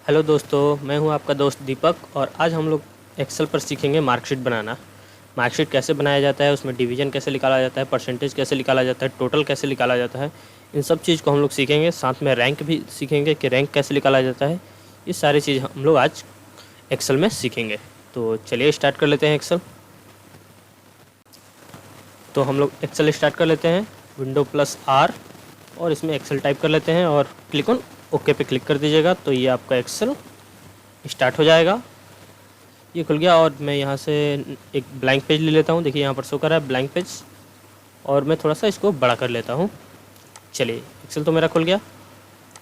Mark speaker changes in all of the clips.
Speaker 1: Hello दोस्तों, मैं हूं आपका दोस्त दीपक और आज हम लोग एक्सेल पर सीखेंगे मार्कशीट बनाना। मार्कशीट कैसे बनाया जाता है, उसमें डिवीज़न कैसे निकाला जाता है, परसेंटेज कैसे निकाला जाता है, टोटल कैसे निकाला जाता है, इन सब चीज़ को हम लोग सीखेंगे। साथ में रैंक भी सीखेंगे कि रैंक कैसे निकाला जाता है। ये सारी चीज़ हम लोग आज एक्सेल में सीखेंगे। तो चलिए स्टार्ट कर लेते हैं एक्सेल। तो हम लोग एक्सेल स्टार्ट कर लेते हैं, Windows+R, और इसमें एक्सेल टाइप कर लेते हैं और क्लिक ऑन ओके पे क्लिक कर दीजिएगा। तो ये आपका एक्सेल स्टार्ट हो जाएगा। ये खुल गया और मैं यहाँ से एक ब्लैंक पेज ले लेता हूँ। देखिए यहाँ पर शो कर रहा है ब्लैंक पेज, और मैं थोड़ा सा इसको बड़ा कर लेता हूँ। चलिए, एक्सेल तो मेरा खुल गया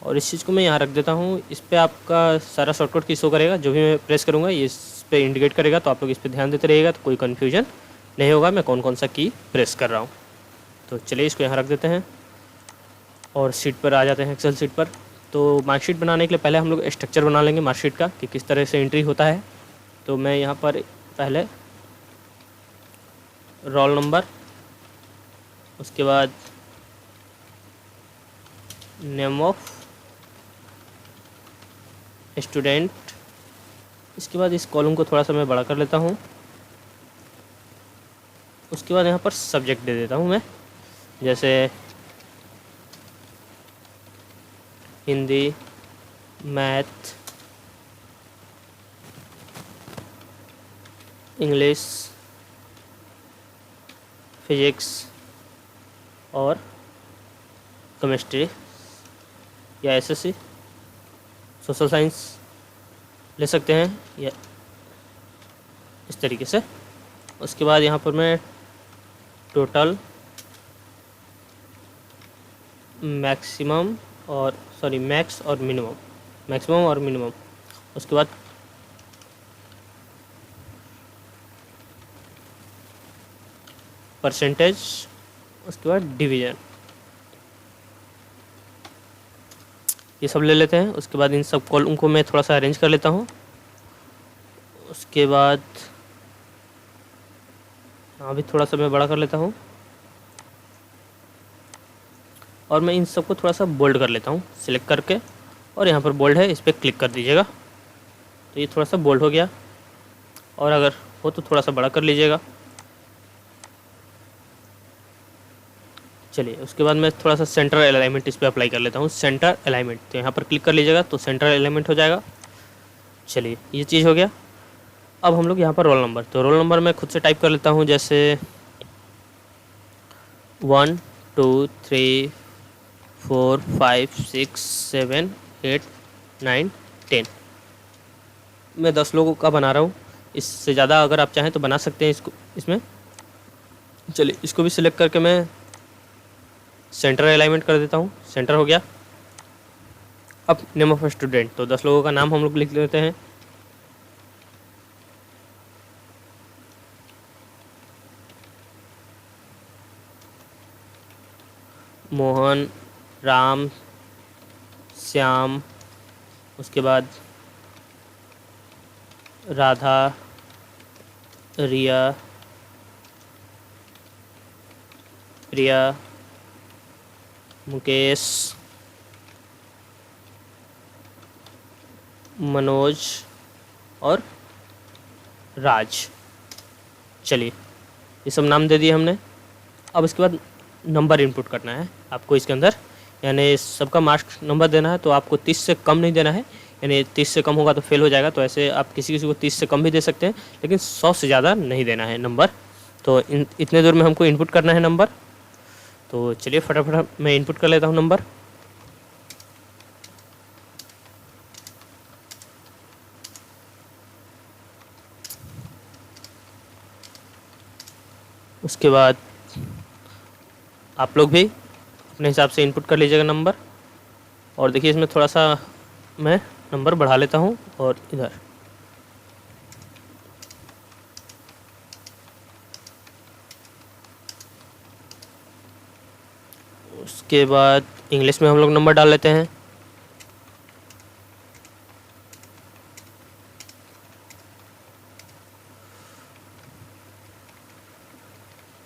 Speaker 1: और इस चीज़ को मैं यहाँ रख देता हूँ। इस पर आपका सारा शॉर्टकट की शो करेगा, जो भी मैं प्रेस करूँगा ये इस पर इंडिकेट करेगा। तो आप लोग इस पर ध्यान देते रहिएगा, तो कोई कन्फ्यूजन नहीं होगा मैं कौन कौन सा की प्रेस कर रहा हूँ। तो चलिए इसको यहाँ रख देते हैं और शीट पर आ जाते हैं, एक्सेल शीट पर। तो मार्कशीट बनाने के लिए पहले हम लोग स्ट्रक्चर बना लेंगे मार्कशीट का कि किस तरह से एंट्री होता है। तो मैं यहाँ पर पहले रोल नंबर, उसके बाद नेम ऑफ स्टूडेंट, इसके बाद इस कॉलम को थोड़ा सा मैं बड़ा कर लेता हूँ। उसके बाद यहाँ पर सब्जेक्ट दे देता हूँ मैं, जैसे हिंदी, मैथ, इंग्लिश, फिजिक्स और केमिस्ट्री या एसएससी, सोशल साइंस ले सकते हैं या इस तरीके से। उसके बाद यहाँ पर मैं टोटल, मैक्सिमम और मैक्स और मिनिमम, मैक्सिमम और मिनिमम, उसके बाद परसेंटेज, उसके बाद डिवीज़न, ये सब ले लेते हैं। उसके बाद इन सब कॉलम को मैं थोड़ा सा अरेंज कर लेता हूँ। उसके बाद यहाँ भी थोड़ा सा मैं बड़ा कर लेता हूँ और मैं इन सबको थोड़ा सा बोल्ड कर लेता हूँ सिलेक्ट करके, और यहाँ पर बोल्ड है, इस पर क्लिक कर दीजिएगा। तो ये थोड़ा सा बोल्ड हो गया, और अगर हो तो थोड़ा सा बड़ा कर लीजिएगा। चलिए, उसके बाद मैं थोड़ा सा सेंटर अलाइनमेंट इस पर अप्लाई कर लेता हूँ, सेंटर अलाइनमेंट। तो यहाँ पर क्लिक कर लीजिएगा तो सेंटर अलाइनमेंट हो जाएगा। चलिए, ये चीज़ हो गया। अब हम लोग यहाँ पर रोल नंबर, तो रोल नंबर मैं खुद से टाइप कर लेता हूँ, जैसे 1 2 3 4 5 6 7 8 9 10। मैं 10 लोगों का बना रहा हूँ, इससे ज़्यादा अगर आप चाहें तो बना सकते हैं इसको इसमें। चलिए, इसको भी सिलेक्ट करके मैं सेंटर अलाइनमेंट कर देता हूँ, सेंटर हो गया। अब नेम ऑफ स्टूडेंट, तो 10 लोगों का नाम हम लोग लिख लेते हैं। मोहन, राम, श्याम, उसके बाद राधा, रिया, प्रिया, मुकेश, मनोज और राज। चलिए, ये सब नाम दे दिए हमने। अब इसके बाद नंबर इनपुट करना है आपको इसके अंदर, यानी सबका मार्क्स नंबर देना है। तो आपको 30 से कम नहीं देना है, यानी 30 से कम होगा तो फेल हो जाएगा। तो ऐसे आप किसी किसी को 30 से कम भी दे सकते हैं, लेकिन 100 से ज़्यादा नहीं देना है नंबर। तो इतने दूर में हमको इनपुट करना है नंबर। तो चलिए फटाफट मैं इनपुट कर लेता हूँ नंबर। उसके बाद आप लोग भी अपने हिसाब से इनपुट कर लीजिएगा नंबर। और देखिए, इसमें थोड़ा सा मैं नंबर बढ़ा लेता हूँ और इधर उसके बाद इंग्लिश में हम लोग नंबर डाल लेते हैं।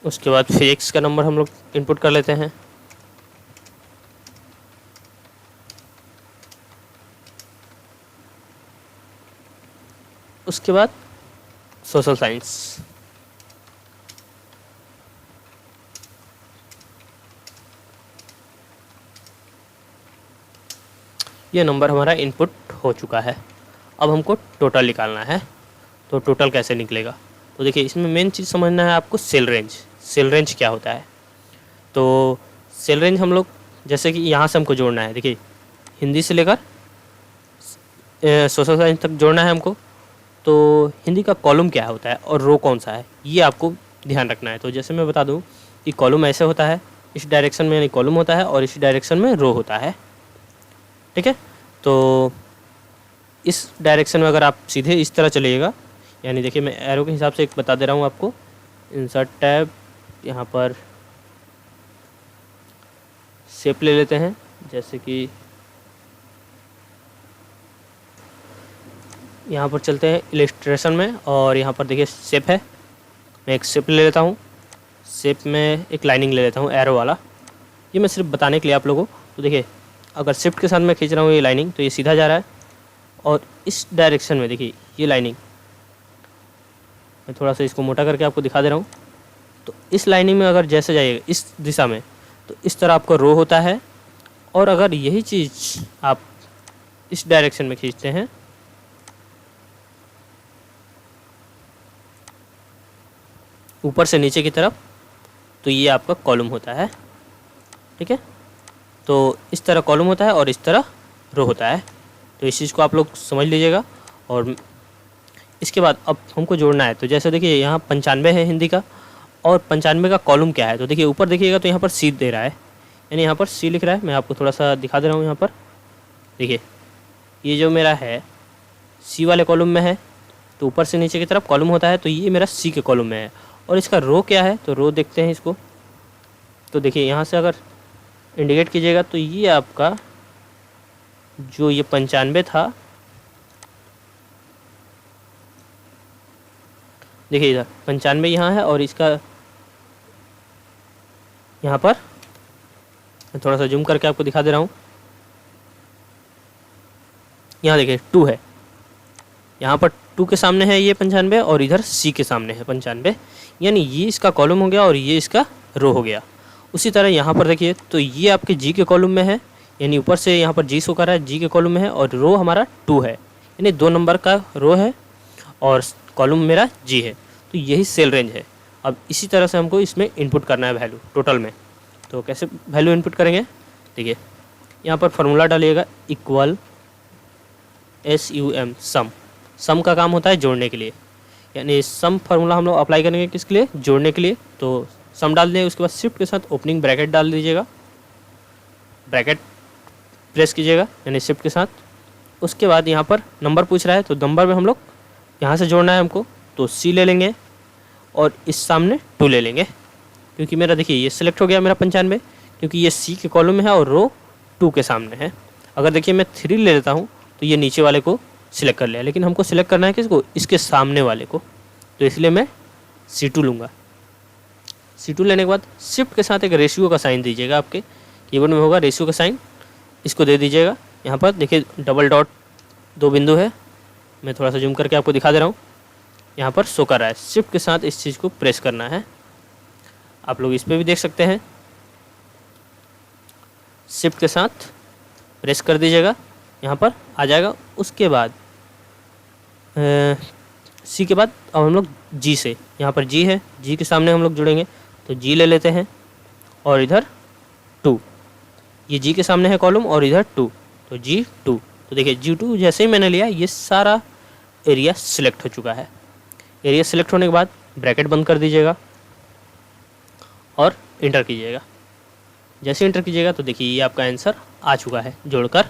Speaker 1: उसके बाद फिजिक्स का नंबर हम लोग इनपुट कर लेते हैं। उसके बाद सोशल साइंस। ये नंबर हमारा इनपुट हो चुका है। अब हमको टोटल निकालना है। तो टोटल कैसे निकलेगा? तो देखिए, इसमें मेन चीज़ समझना है आपको सेल रेंज। सेल रेंज क्या होता है? तो सेल रेंज हम लोग जैसे कि यहाँ से हमको जोड़ना है। देखिए, हिंदी से लेकर सोशल साइंस तक जोड़ना है हमको। तो हिंदी का कॉलम क्या होता है और रो कौन सा है, ये आपको ध्यान रखना है। तो जैसे मैं बता दूं कि कॉलम ऐसे होता है, इस डायरेक्शन में यानी कॉलम होता है और इस डायरेक्शन में रो होता है। ठीक है, तो इस डायरेक्शन में अगर आप सीधे इस तरह चलिएगा, यानी देखिए मैं एरो के हिसाब से एक बता दे रहा हूँ आपको। इंसर्ट टैब, यहाँ पर शेप ले लेते हैं, जैसे कि यहाँ पर चलते हैं इलस्ट्रेशन में और यहाँ पर देखिए शेप है। मैं एक शेप ले लेता हूँ, शेप में एक लाइनिंग ले लेता हूँ एरो वाला। ये मैं सिर्फ बताने के लिए आप लोगों को। तो देखिए, अगर शिफ्ट के साथ मैं खींच रहा हूँ ये लाइनिंग, तो ये सीधा जा रहा है और इस डायरेक्शन में देखिए ये लाइनिंग, मैं थोड़ा सा इसको मोटा करके आपको दिखा दे रहा हूँ। तो इस लाइनिंग में अगर जैसे जाइएगा इस दिशा में, तो इस तरह आपका रो होता है। और अगर यही चीज़ आप इस डायरेक्शन में खींचते हैं, ऊपर से नीचे की तरफ, तो ये आपका कॉलम होता है। ठीक है, तो इस तरह कॉलम होता है और इस तरह रो होता है। तो इस चीज़ को आप लोग समझ लीजिएगा। और इसके बाद अब हमको जोड़ना है। तो जैसे देखिए यहाँ 95 है हिंदी का, और 95 का कॉलम क्या है? तो देखिए ऊपर देखिएगा तो यहाँ पर सी दे रहा है, यानी यहाँ पर सी लिख रहा है। मैं आपको थोड़ा सा दिखा दे रहा हूँ। यहाँ पर देखिए, ये जो मेरा है सी वाले कॉलम में है, तो ऊपर से नीचे की तरफ कॉलम होता है, तो ये मेरा सी के कॉलम में है। और इसका रो क्या है? तो रो देखते हैं इसको। तो देखिए यहाँ से अगर इंडिकेट कीजिएगा तो ये आपका जो ये 95 था, देखिए इधर 95 यहाँ है और इसका यहाँ पर मैं थोड़ा सा जूम करके आपको दिखा दे रहा हूँ। यहाँ देखिए 2 है, यहाँ पर 2 के सामने है ये 95 और इधर सी के सामने है 95, यानी ये इसका कॉलम हो गया और ये इसका रो हो गया। उसी तरह यहाँ पर देखिए तो ये आपके जी के कॉलम में है, यानी ऊपर से यहाँ पर जी शो कर रहा है, जी के कॉलम में है और रो हमारा 2 है, यानी 2 नंबर का रो है और कॉलम मेरा जी है। तो यही सेल रेंज है। अब इसी तरह से हमको इसमें इनपुट करना है वैल्यू टोटल में। तो कैसे वैल्यू इनपुट करेंगे? देखिए यहाँ पर फार्मूला डालिएगा, इक्वल SUM, सम। सम का काम होता है जोड़ने के लिए, यानी सम फार्मूला हम लोग अप्लाई करेंगे किसके लिए? जोड़ने के लिए। तो सम डाल दें, उसके बाद शिफ्ट के साथ ओपनिंग ब्रैकेट डाल दीजिएगा, ब्रैकेट प्रेस कीजिएगा यानी शिफ्ट के साथ। उसके बाद यहाँ पर नंबर पूछ रहा है, तो नंबर में हम लोग यहाँ से जोड़ना है हमको, तो C ले लेंगे और इस सामने 2 ले लेंगे, क्योंकि मेरा देखिए ये सिलेक्ट हो गया मेरा 95, क्योंकि ये C के कॉलम में है और रो 2 के सामने है। अगर देखिए मैं 3 ले लेता हूँ तो ये नीचे वाले को सिलेक्ट कर लिया, लेकिन हमको सिलेक्ट करना है किसको? इसके सामने वाले को, तो इसलिए मैं C2 लूँगा। C2 लेने के बाद शिफ्ट के साथ एक रेशियो का साइन दीजिएगा, आपके कीबोर्ड में होगा रेशियो का साइन, इसको दे दीजिएगा। यहाँ पर देखिए डबल डॉट 2 बिंदु है, मैं थोड़ा सा जूम करके आपको दिखा दे रहा हूँ। यहाँ पर शो कर रहा है, शिफ्ट के साथ इस चीज़ को प्रेस करना है। आप लोग इस पर भी देख सकते हैं, शिफ्ट के साथ प्रेस कर दीजिएगा, यहाँ पर आ जाएगा। उसके बाद सी के बाद अब हम लोग जी से, यहाँ पर जी है, जी के सामने हम लोग जुड़ेंगे, तो जी ले लेते हैं और इधर 2, ये जी के सामने है कॉलम और इधर 2, तो G2। तो देखिए G2 जैसे ही मैंने लिया ये सारा एरिया सिलेक्ट हो चुका है। एरिया सिलेक्ट होने के बाद ब्रैकेट बंद कर दीजिएगा और इंटर कीजिएगा। जैसे इंटर कीजिएगा तो देखिए ये आपका आंसर आ चुका है जोड़कर।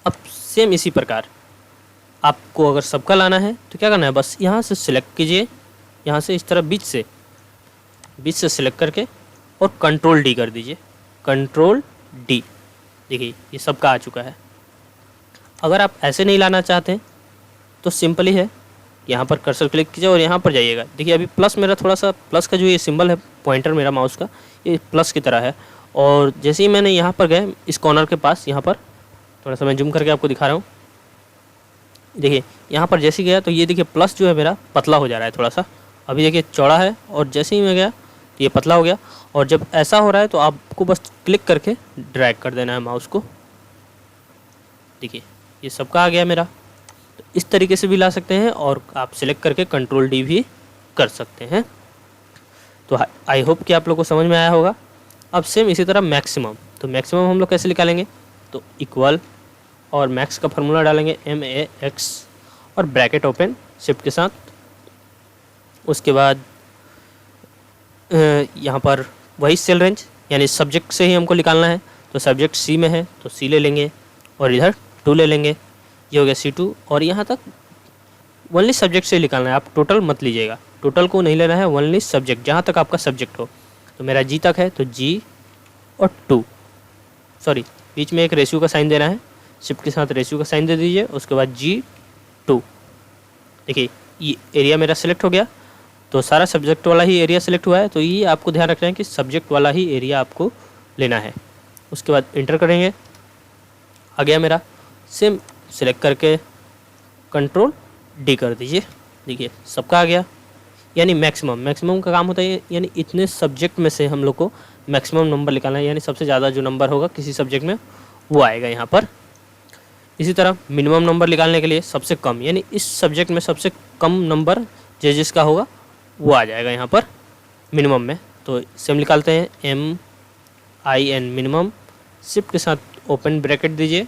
Speaker 1: अब सेम इसी प्रकार आपको अगर सबका लाना है तो क्या करना है? बस यहाँ से सिलेक्ट कीजिए, यहाँ से इस तरह बीच से सिलेक्ट करके और कंट्रोल D कर दीजिए, कंट्रोल D। देखिए ये सबका आ चुका है। अगर आप ऐसे नहीं लाना चाहते हैं तो सिंपल ही है, यहाँ पर कर्सर क्लिक कीजिए और यहाँ पर जाइएगा। देखिए अभी प्लस, मेरा थोड़ा सा प्लस का जो ये सिंबल है पॉइंटर मेरा माउस का, ये प्लस की तरह है। और जैसे ही मैंने यहाँ पर गए इस कॉर्नर के पास, यहाँ पर थोड़ा सा मैं जूम करके आपको दिखा रहा हूँ, देखिए यहाँ पर जैसे गया तो ये देखिए प्लस जो है मेरा पतला हो जा रहा है थोड़ा सा। अभी देखिए चौड़ा है और जैसे ही मैं गया तो ये पतला हो गया। और जब ऐसा हो रहा है तो आपको बस क्लिक करके ड्रैग कर देना है माउस को। देखिए ये सबका आ गया मेरा। तो इस तरीके से भी ला सकते हैं और आप सिलेक्ट करके कंट्रोल डी भी कर सकते हैं। तो आई होप कि आप लोग को समझ में आया होगा। अब सेम इसी तरह मैक्सिमम, तो मैक्सिमम हम लोग कैसे निकालेंगे, तो इक्वल और मैक्स का फार्मूला डालेंगे MAX और ब्रैकेट ओपन शिफ्ट के साथ। उसके बाद यहाँ पर वही सेल रेंज यानी सब्जेक्ट से ही हमको निकालना है। तो सब्जेक्ट C में है तो C ले लेंगे और इधर 2 ले लेंगे। ये हो गया C2 और यहाँ तक ओनली सब्जेक्ट से निकालना है, आप टोटल मत लीजिएगा, टोटल को नहीं लेना है, ओनली सब्जेक्ट जहाँ तक आपका सब्जेक्ट हो। तो मेरा G तक है तो G और 2, सॉरी बीच में एक रेशियो का साइन देना है, शिफ्ट के साथ रेशियो का साइन दे दीजिए। उसके बाद G2। देखिए ये एरिया मेरा सेलेक्ट हो गया, तो सारा सब्जेक्ट वाला ही एरिया सेलेक्ट हुआ है। तो ये आपको ध्यान रखना है कि सब्जेक्ट वाला ही एरिया आपको लेना है। उसके बाद इंटर करेंगे, आ गया मेरा। सेम सिलेक्ट करके कंट्रोल डी कर दीजिए। देखिए सबका आ गया। यानी मैक्सिमम का काम होता है यानी इतने सब्जेक्ट में से हम लोग को मैक्सिमम नंबर निकालना है, यानी सबसे ज़्यादा जो नंबर होगा किसी सब्जेक्ट में वो आएगा यहाँ पर। इसी तरह मिनिमम नंबर निकालने के लिए सबसे कम, यानी इस सब्जेक्ट में सबसे कम नंबर जिसका होगा वो आ जाएगा यहाँ पर मिनिमम में। तो सेम निकालते हैं MIN मिनिमम, शिफ्ट के साथ ओपन ब्रैकेट दीजिए,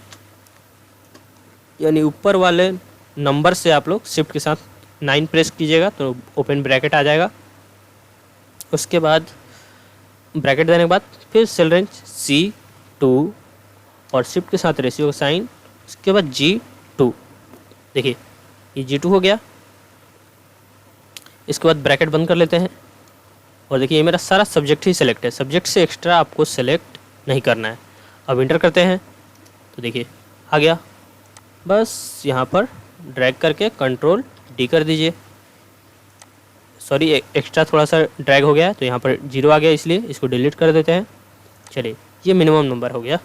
Speaker 1: यानी ऊपर वाले नंबर से आप लोग शिफ्ट के साथ 9 प्रेस कीजिएगा तो ओपन ब्रैकेट आ जाएगा। उसके बाद ब्रैकेट देने के बाद फिर सेल रेंज C2 और शिफ्ट के साथ रेशियो का साइन, उसके बाद G2। देखिए ये G2 हो गया। इसके बाद ब्रैकेट बंद कर लेते हैं और देखिए ये मेरा सारा सब्जेक्ट ही सिलेक्ट है, सब्जेक्ट से एक्स्ट्रा आपको सेलेक्ट नहीं करना है। अब इंटर करते हैं तो देखिए आ गया। बस यहाँ पर ड्रैग करके कंट्रोल डी कर दीजिए। सॉरी एक्स्ट्रा थोड़ा सा ड्रैग हो गया तो यहाँ पर 0 आ गया, इसलिए इसको डिलीट कर देते हैं। चलिए ये मिनिमम नंबर हो गया।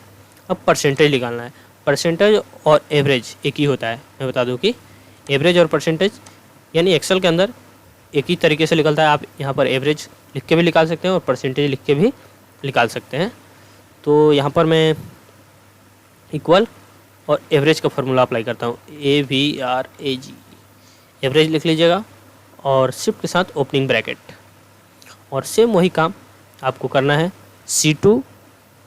Speaker 1: अब परसेंटेज निकालना है। परसेंटेज और एवरेज एक ही होता है, मैं बता दूं कि एवरेज और परसेंटेज यानी एक्सेल के अंदर एक ही तरीके से निकलता है। आप यहाँ पर एवरेज लिख के भी निकाल सकते हैं और परसेंटेज लिख के भी निकाल सकते हैं। तो यहाँ पर मैं इक्वल और एवरेज का फार्मूला अप्लाई करता हूँ, AVRAG, एवरेज लिख लीजिएगा और शिफ्ट के साथ ओपनिंग ब्रैकेट। और सेम वही काम आपको करना है C2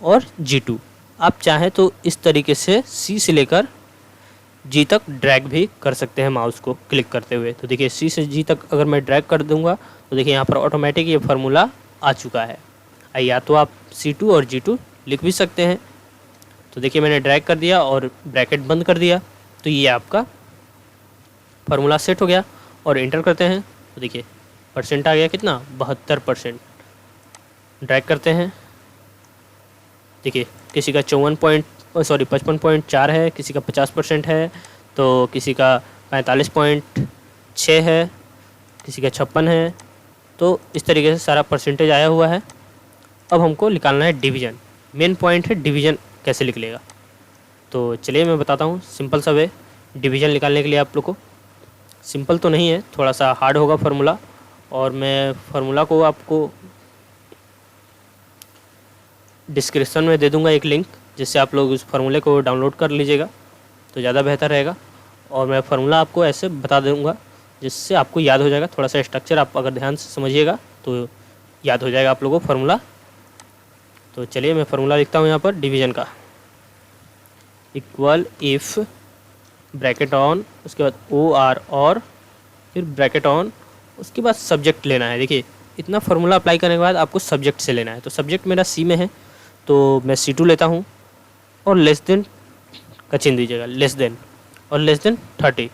Speaker 1: और G2। आप चाहें तो इस तरीके से C से लेकर G तक ड्रैग भी कर सकते हैं माउस को क्लिक करते हुए। तो देखिए C से G तक अगर मैं ड्रैग कर दूंगा तो देखिए यहाँ पर ऑटोमेटिक ये फार्मूला आ चुका है। या तो आप C2 और G2 लिख भी सकते हैं। तो देखिए मैंने ड्रैग कर दिया और ब्रैकेट बंद कर दिया, तो ये आपका फार्मूला सेट हो गया। और इंटर करते हैं तो देखिए परसेंट आ गया कितना, 72%। ड्रैग करते हैं, देखिए किसी का 55.4 है, किसी का 50% है, तो किसी का 45.6 है, किसी का 56 है। तो इस तरीके से सारा परसेंटेज आया हुआ है। अब हमको निकालना है डिवीज़न। मेन पॉइंट है डिवीज़न कैसे निकलेगा। तो चलिए मैं बताता हूँ, सिंपल सा वे डिवीज़न निकालने के लिए। आप लोग को सिंपल तो नहीं है, थोड़ा सा हार्ड होगा फार्मूला, और मैं फार्मूला को आपको डिस्क्रिप्शन में दे दूंगा एक लिंक, जिससे आप लोग उस फार्मूले को डाउनलोड कर लीजिएगा तो ज़्यादा बेहतर रहेगा। और मैं फार्मूला आपको ऐसे बता दूंगा जिससे आपको याद हो जाएगा। थोड़ा सा स्ट्रक्चर आप अगर ध्यान से समझिएगा तो याद हो जाएगा आप लोगों को फार्मूला। तो चलिए मैं फार्मूला लिखता हूँ यहाँ पर डिवीज़न का। इक्वल इफ़ ब्रैकेट ऑन, उसके बाद OR और फिर ब्रैकेट ऑन, उसके बाद सब्जेक्ट लेना है। देखिए इतना फार्मूला अप्लाई करने के बाद आपको सब्जेक्ट से लेना है। तो सब्जेक्ट मेरा C में है तो मैं C2 लेता हूँ और लेस देन का चिन्ह दीजिएगा, लेस देन, और लेस देन 30।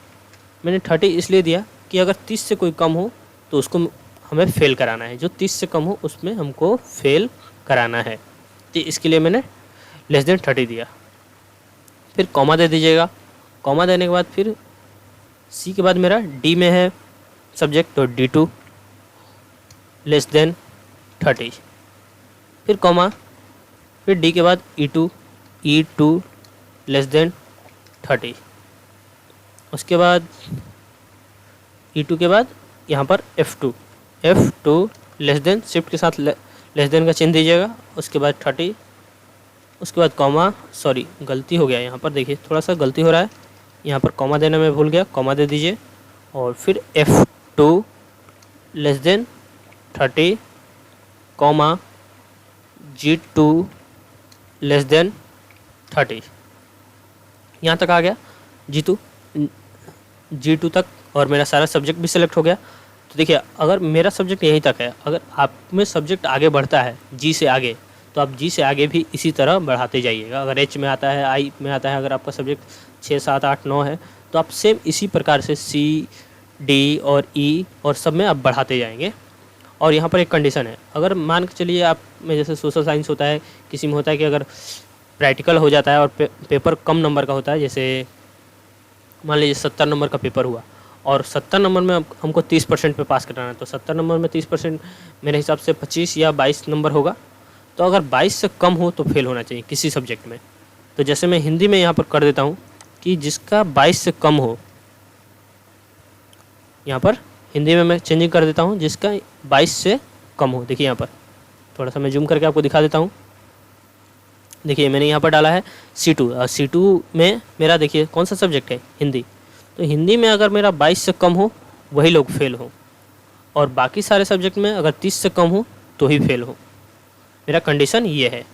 Speaker 1: मैंने 30 इसलिए दिया कि अगर 30 से कोई कम हो तो उसको हमें फेल कराना है, जो 30 से कम हो उसमें हमको फेल कराना है। तो इसके लिए मैंने लेस देन 30 दिया। फिर कॉमा दे दीजिएगा। कॉमा देने के बाद फिर C के बाद मेरा D में है सब्जेक्ट, तो D2 लेस देन 30। फिर कॉमा, फिर D के बाद E2 लेस देन 30। उसके बाद E2 के बाद यहाँ पर F2 लेस देन, शिफ्ट के साथ लेस देन का चिन्ह दीजिएगा। उसके बाद 30, उसके बाद कॉमा, सॉरी गलती हो गया यहाँ पर, देखिए थोड़ा सा गलती हो रहा है, यहाँ पर कॉमा देना मैं भूल गया, कॉमा दे दीजिए। और फिर F2 less than 30 comma G2 less than 30, यहाँ तक आ गया G2 तक, और मेरा सारा सब्जेक्ट भी सिलेक्ट हो गया। तो देखिए अगर मेरा सब्जेक्ट यहीं तक है, अगर आप में सब्जेक्ट आगे बढ़ता है G से आगे, तो आप G से आगे भी इसी तरह बढ़ाते जाइएगा। अगर H में आता है, I में आता है, अगर आपका सब्जेक्ट 6, 7, 8, 9 है, तो आप सेम इसी प्रकार से C, D और E और सब में आप बढ़ाते जाएंगे। और यहाँ पर एक कंडीशन है, अगर मान के चलिए आप में जैसे सोशल साइंस होता है, किसी में होता है कि अगर प्रैक्टिकल हो जाता है और पेपर कम नंबर का होता है, जैसे मान लीजिए 70 नंबर का पेपर हुआ और 70 नंबर में हमको 30% पे पास कराना है, तो 70 नंबर में 30% मेरे हिसाब से 25 या 22 नंबर होगा। तो अगर 22 से कम हो तो फेल होना चाहिए किसी सब्जेक्ट में। तो जैसे मैं हिंदी में यहाँ पर कर देता हूँ कि जिसका 22 से कम हो, यहाँ पर हिंदी में मैं चेंजिंग कर देता हूँ, जिसका 22 से कम हो। देखिए यहाँ पर थोड़ा सा मैं जूम करके आपको दिखा देता हूँ। देखिए मैंने यहाँ पर डाला है C2, और C2 में मेरा देखिए कौन सा सब्जेक्ट है, हिंदी। तो हिंदी में अगर मेरा 22 से कम हो वही लोग फेल हो, और बाकी सारे सब्जेक्ट में अगर 30 से कम हो तो ही फेल हो। मेरा कंडीशन ये है।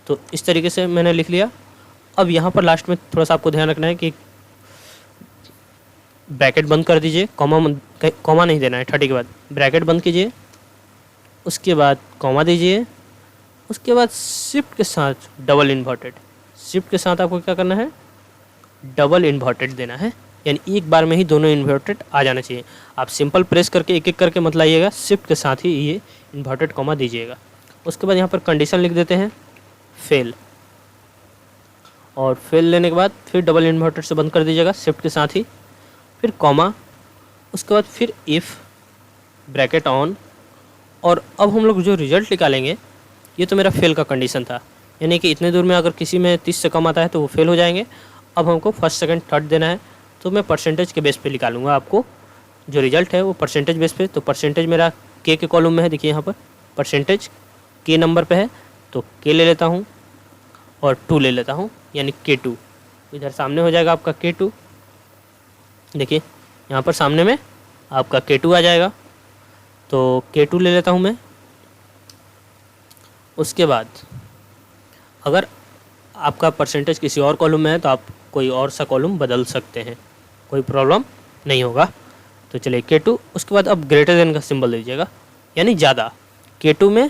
Speaker 1: तो इस तरीके से मैंने लिख लिया। अब यहाँ पर लास्ट में थोड़ा सा आपको ध्यान रखना है कि ब्रैकेट बंद कर दीजिए, कॉमा नहीं देना है, 30 के बाद ब्रैकेट बंद कीजिए, उसके बाद कॉमा दीजिए, उसके बाद शिफ्ट के साथ डबल इन्वर्टेड, शिफ्ट के साथ आपको क्या करना है, डबल इन्वर्टेड देना है, यानी एक बार में ही दोनों इन्वर्टेड आ जाना चाहिए। आप सिंपल प्रेस करके एक एक करके मत लाइएगा, शिफ्ट के साथ ही ये इन्वर्टेड कॉमा दीजिएगा। उसके बाद यहाँ पर कंडीशन लिख देते हैं फेल, और फेल लेने के बाद फिर डबल इन्वर्टेड से बंद कर दीजिएगा शिफ्ट के साथ ही, फिर कॉमा, उसके बाद फिर इफ़ ब्रैकेट ऑन। और अब हम लोग जो रिज़ल्ट निकालेंगे, ये तो मेरा फेल का कंडीशन था, यानी कि इतने दूर में अगर किसी में 30 से कम आता है तो वो फेल हो जाएंगे। अब हमको फर्स्ट, सेकंड, थर्ड देना है, तो मैं परसेंटेज के बेस पे निकालूंगा आपको जो रिज़ल्ट है वो परसेंटेज बेस पे। तो परसेंटेज मेरा के कॉलम में है, देखिए यहाँ पर परसेंटेज के नंबर पे है, तो के ले लेता हूँ और 2 ले लेता हूँ, यानी K2। इधर सामने हो जाएगा आपका K2, देखिए यहाँ पर सामने में आपका K2 आ जाएगा, तो K2 ले लेता हूँ मैं। उसके बाद अगर आपका परसेंटेज किसी और कॉलम में है तो आप कोई और सा कॉलम बदल सकते हैं, कोई प्रॉब्लम नहीं होगा। तो चलिए K2, उसके बाद अब ग्रेटर देन का सिंबल दीजिएगा, यानी ज़्यादा, K2 में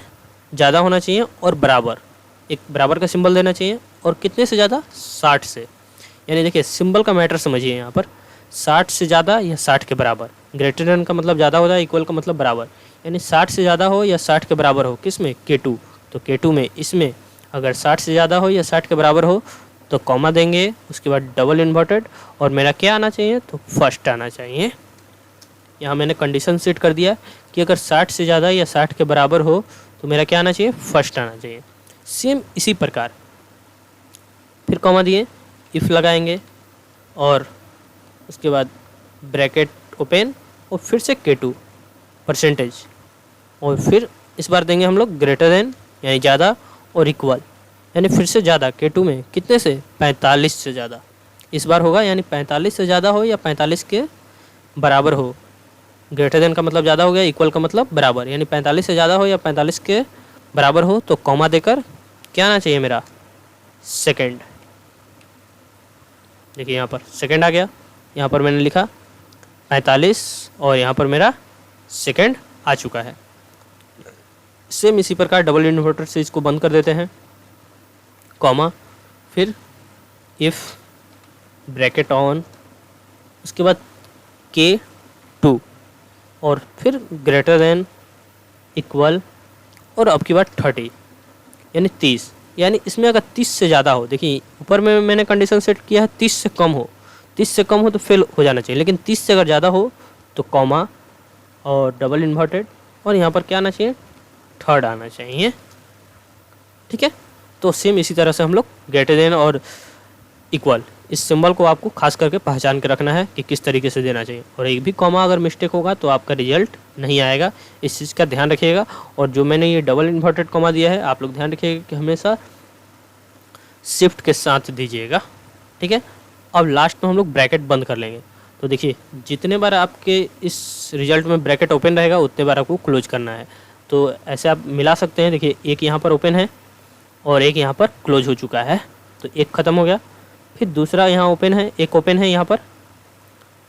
Speaker 1: ज़्यादा होना चाहिए और बराबर, एक बराबर का सिंबल देना चाहिए। और कितने से ज़्यादा, 60 से, यानी देखिए सिंबल का मैटर समझिए यहाँ पर, 60 से ज़्यादा या 60 के बराबर। ग्रेटर देन का मतलब ज़्यादा होता है, इक्वल का मतलब बराबर, यानी 60 से ज़्यादा हो या 60 के बराबर हो, किस में, K2। तो K2 में इसमें अगर 60 से ज़्यादा हो या 60 के बराबर हो तो कॉमा देंगे, उसके बाद डबल इन्वर्टेड, और मेरा क्या आना चाहिए, तो फर्स्ट आना चाहिए। यहाँ मैंने कंडीशन सेट कर दिया कि अगर 60 से ज़्यादा या 60 के बराबर हो तो मेरा क्या आना चाहिए, फर्स्ट आना चाहिए। सेम इसी प्रकार फिर कॉमा दिए, इफ़ लगाएंगे, और उसके बाद ब्रैकेट ओपन, और फिर से K2 परसेंटेज, और फिर इस बार देंगे हम लोग ग्रेटर देन, यानी ज़्यादा, और इक्वल, यानी फिर से ज़्यादा, K2 में कितने से, 45 से ज़्यादा इस बार होगा, यानी 45 से ज़्यादा हो या 45 के बराबर हो। ग्रेटर देन का मतलब ज़्यादा हो गया, इक्वल का मतलब बराबर, यानी 45 से ज़्यादा हो या 45 के बराबर हो, तो कॉमा देकर क्या आना चाहिए मेरा, सेकंड। देखिए यहाँ पर सेकंड आ गया, यहाँ पर मैंने लिखा 45 और यहाँ पर मेरा सेकंड आ चुका है। सेम इसी प्रकार डबल इन्वर्टर से इसको बंद कर देते हैं, कॉमा, फिर इफ़ ब्रैकेट ऑन, उसके बाद K2, और फिर ग्रेटर देन, इक्वल, और अब की बात 30, यानी 30, यानी इसमें अगर 30 से ज़्यादा हो, देखिए ऊपर में मैंने कंडीशन सेट किया है 30 से कम हो, 30 से कम हो तो फेल हो जाना चाहिए, लेकिन 30 से अगर ज़्यादा हो तो कॉमा और डबल इन्वर्टेड, और यहाँ पर क्या आना चाहिए, थर्ड आना चाहिए, ठीक है। तो सेम इसी तरह से हम लोग ग्रेटर देन और इक्वल इस सिंबल को आपको खास करके पहचान के रखना है कि किस तरीके से देना चाहिए, और एक भी कॉमा अगर मिस्टेक होगा तो आपका रिजल्ट नहीं आएगा। इस चीज़ का ध्यान रखिएगा। और जो मैंने ये डबल इन्वर्टेड कॉमा दिया है, आप लोग ध्यान रखिएगा कि हमेशा शिफ्ट के साथ दीजिएगा, ठीक है। अब लास्ट में हम लोग ब्रैकेट बंद कर लेंगे। तो देखिए, जितने बार आपके इस रिजल्ट में ब्रैकेट ओपन रहेगा उतने बार आपको क्लोज करना है। तो ऐसे आप मिला सकते हैं। देखिए, एक यहाँ पर ओपन है और एक यहाँ पर क्लोज हो चुका है, तो एक ख़त्म हो गया। फिर दूसरा यहाँ ओपन है, एक ओपन है यहाँ पर,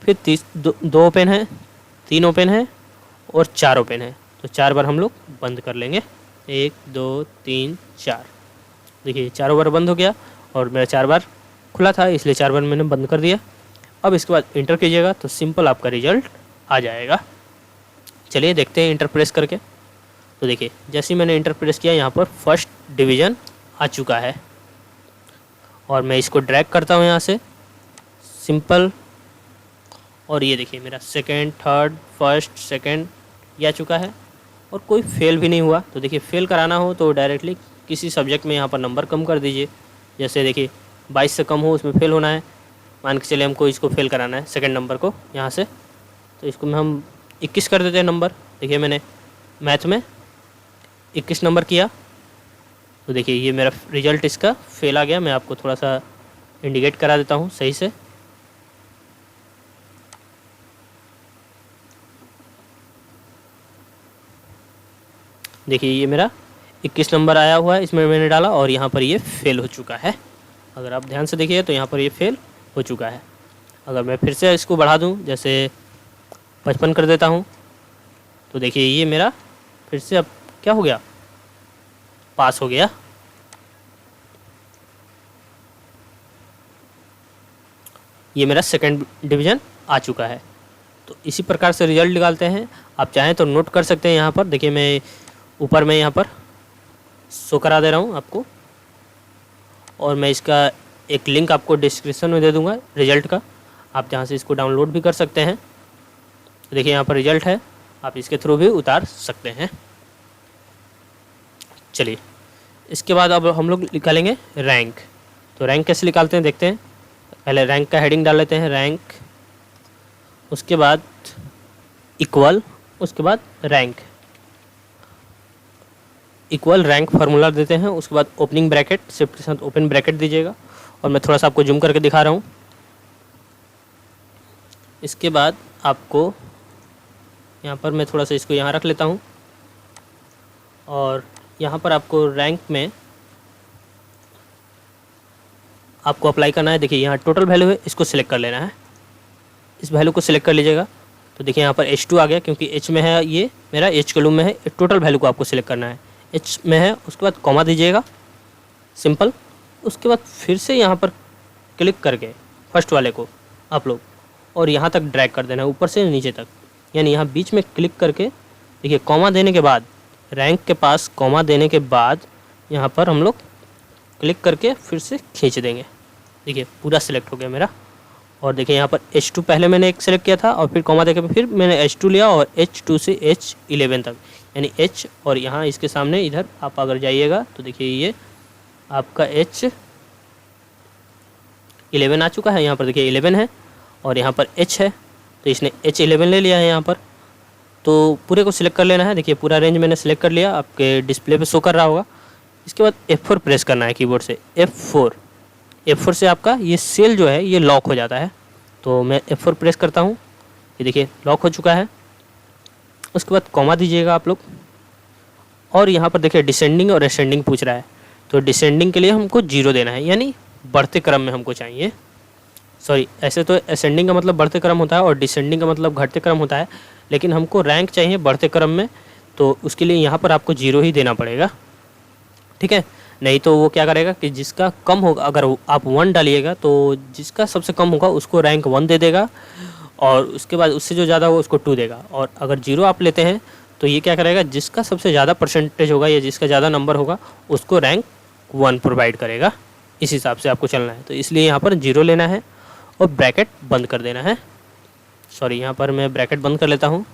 Speaker 1: फिर दो ओपन है, 3 ओपन है और 4 ओपन है। तो 4 बार हम लोग बंद कर लेंगे। 1 2 3 4। देखिए, चारों बार बंद हो गया और मेरा 4 बार खुला था, इसलिए 4 बार मैंने बंद कर दिया। अब इसके बाद इंटर कीजिएगा तो सिंपल आपका रिजल्ट आ जाएगा। चलिए देखते हैं इंटर प्रेस करके। तो देखिए, जैसे ही मैंने इंटर प्रेस किया, यहाँ पर फर्स्ट डिवीज़न आ चुका है और मैं इसको ड्रैग करता हूँ यहाँ से सिंपल, और ये देखिए मेरा सेकंड, थर्ड, फर्स्ट, सेकंड ये आ चुका है और कोई फेल भी नहीं हुआ। तो देखिए, फेल कराना हो तो डायरेक्टली किसी सब्जेक्ट में यहाँ पर नंबर कम कर दीजिए। जैसे देखिए 22 से कम हो उसमें फेल होना है, मान के चलिए हमको इसको फेल कराना है सेकंड नंबर को यहाँ से, तो इसको में हम 21 कर देते हैं नंबर। देखिए, मैंने मैथ में 21 नंबर किया, तो देखिए ये मेरा रिजल्ट इसका फेल आ गया। मैं आपको थोड़ा सा इंडिकेट करा देता हूँ सही से। देखिए, ये मेरा 21 नंबर आया हुआ है, इसमें मैंने डाला और यहाँ पर ये फेल हो चुका है। अगर आप ध्यान से देखिए तो यहाँ पर ये फेल हो चुका है। अगर मैं फिर से इसको बढ़ा दूँ, जैसे 55 कर देता हूँ, तो देखिए ये मेरा फिर से अब क्या हो गया, पास हो गया। ये मेरा सेकंड डिवीज़न आ चुका है। तो इसी प्रकार से रिजल्ट निकालते हैं। आप चाहें तो नोट कर सकते हैं यहाँ पर। देखिए, मैं ऊपर में यहाँ पर शो करा दे रहा हूँ आपको, और मैं इसका एक लिंक आपको डिस्क्रिप्शन में दे दूँगा रिज़ल्ट का, आप जहाँ से इसको डाउनलोड भी कर सकते हैं। तो देखिए, यहाँ पर रिज़ल्ट है, आप इसके थ्रू भी उतार सकते हैं। चलिए, इसके बाद अब हम लोग निकालेंगे रैंक। तो रैंक कैसे निकालते हैं देखते हैं। पहले रैंक का हेडिंग डाल लेते हैं, रैंक, उसके बाद इक्वल, उसके बाद रैंक, इक्वल रैंक फार्मूला देते हैं। उसके बाद ओपनिंग ब्रैकेट, शिफ्ट के साथ ओपन ब्रैकेट दीजिएगा, और मैं थोड़ा सा आपको जूम करके दिखा रहा हूँ। इसके बाद आपको यहाँ पर मैं थोड़ा सा इसको यहाँ रख लेता हूँ, और यहाँ पर आपको रैंक में आपको अप्लाई करना है। देखिए, यहाँ टोटल वैल्यू है, इसको सिलेक्ट कर लेना है, इस वैल्यू को सिलेक्ट कर लीजिएगा। तो देखिए यहाँ पर H2 आ गया, क्योंकि H में है, ये मेरा H कॉलम में है। टोटल वैल्यू को आपको सिलेक्ट करना है, H में है। उसके बाद कॉमा दीजिएगा सिंपल। उसके बाद फिर से यहाँ पर क्लिक करके फर्स्ट वाले को आप लोग और यहाँ तक ड्रैग कर देना है, ऊपर से नीचे तक, यानी यहाँ बीच में क्लिक करके देखिए कॉमा देने के बाद, रैंक के पास कॉमा देने के बाद यहाँ पर हम लोग क्लिक करके फिर से खींच देंगे। देखिए पूरा सिलेक्ट हो गया मेरा। और देखिए यहाँ पर H2 पहले मैंने एक सिलेक्ट किया था और फिर कॉमा देके फिर मैंने H2 लिया और H2 से H11 तक, यानी H, और यहाँ इसके सामने इधर आप अगर जाइएगा तो देखिए ये आपका H11 आ चुका है। यहाँ पर देखिए 11 है और यहाँ पर H है, तो इसने H11 ले लिया है यहाँ पर। तो पूरे को सिलेक्ट कर लेना है। देखिए पूरा रेंज मैंने सिलेक्ट कर लिया, आपके डिस्प्ले पे शो कर रहा होगा। इसके बाद F4 प्रेस करना है कीबोर्ड से, F4 से आपका ये सेल जो है ये लॉक हो जाता है। तो मैं F4 प्रेस करता हूँ, ये देखिए लॉक हो चुका है। उसके बाद कॉमा दीजिएगा आप लोग, और यहाँ पर देखिए डिसेंडिंग और असेंडिंग पूछ रहा है। तो डिसेंडिंग के लिए हमको 0 देना है, यानी बढ़ते क्रम में हमको चाहिए। सॉरी, ऐसे तो असेंडिंग का मतलब बढ़ते क्रम होता है और डिसेंडिंग का मतलब घटते क्रम होता है, लेकिन हमको रैंक चाहिए बढ़ते क्रम में, तो उसके लिए यहाँ पर आपको 0 ही देना पड़ेगा, ठीक है। नहीं तो वो क्या करेगा कि जिसका कम होगा, अगर आप 1 डालिएगा तो जिसका सबसे कम होगा उसको रैंक 1 दे देगा, और उसके बाद उससे जो ज़्यादा होगा उसको 2 देगा। और अगर 0 आप लेते हैं तो ये क्या करेगा, जिसका सबसे ज़्यादा परसेंटेज होगा या जिसका ज़्यादा नंबर होगा उसको रैंक 1 प्रोवाइड करेगा। इस हिसाब से आपको चलना है। तो इसलिए यहाँ पर 0 लेना है और ब्रैकेट बंद कर देना है। सॉरी, यहाँ पर मैं ब्रैकेट बंद कर लेता हूँ।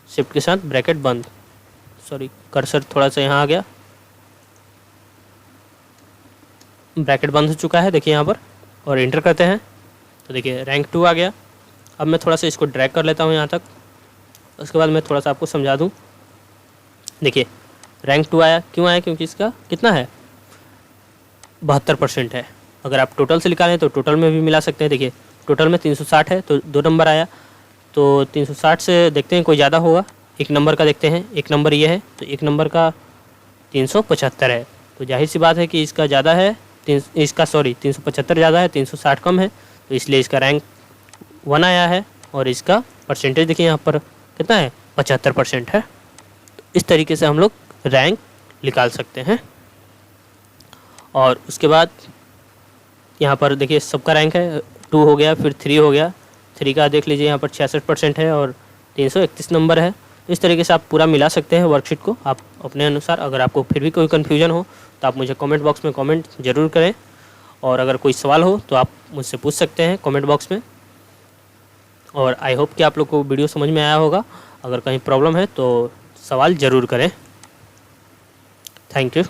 Speaker 1: शिफ्ट के साथ ब्रैकेट बंद। सॉरी, कर्सर थोड़ा सा यहाँ आ गया। ब्रैकेट बंद हो चुका है देखिए यहाँ पर, और इंटर करते हैं तो देखिए रैंक 2 आ गया। अब मैं थोड़ा सा इसको ड्रैग कर लेता हूँ यहाँ तक, उसके बाद मैं थोड़ा सा आपको समझा दूँ। देखिए रैंक 2 आया, क्यों आया? क्योंकि इसका कितना है, 72% है। अगर आप टोटल से निकालें तो टोटल में भी मिला सकते हैं। देखिए टोटल में 360 है तो 2 नंबर आया, तो 360 से देखते हैं कोई ज़्यादा होगा, एक नंबर का देखते हैं, एक नंबर ये है तो एक नंबर का 375 है, तो जाहिर सी बात है कि इसका ज़्यादा है, इसका 375 ज़्यादा है, 360 कम है, तो इसलिए इसका रैंक 1 आया है। और इसका परसेंटेज देखिए यहाँ पर कितना है, 75% है। तो इस तरीके से हम लोग रैंक निकाल सकते हैं। और उसके बाद यहाँ पर देखिए सबका रैंक है, 2 हो गया, फिर 3 हो गया, 3 का देख लीजिए यहाँ पर 66% है और 331 नंबर है। तो इस तरीके से आप पूरा मिला सकते हैं वर्कशीट को आप अपने अनुसार। अगर आपको फिर भी कोई कन्फ्यूजन हो तो आप मुझे कमेंट बॉक्स में कमेंट ज़रूर करें, और अगर कोई सवाल हो तो आप मुझसे पूछ सकते हैं कमेंट बॉक्स में। और आई होप कि आप लोग को वीडियो समझ में आया होगा। अगर कहीं प्रॉब्लम है तो सवाल ज़रूर करें। Thank you.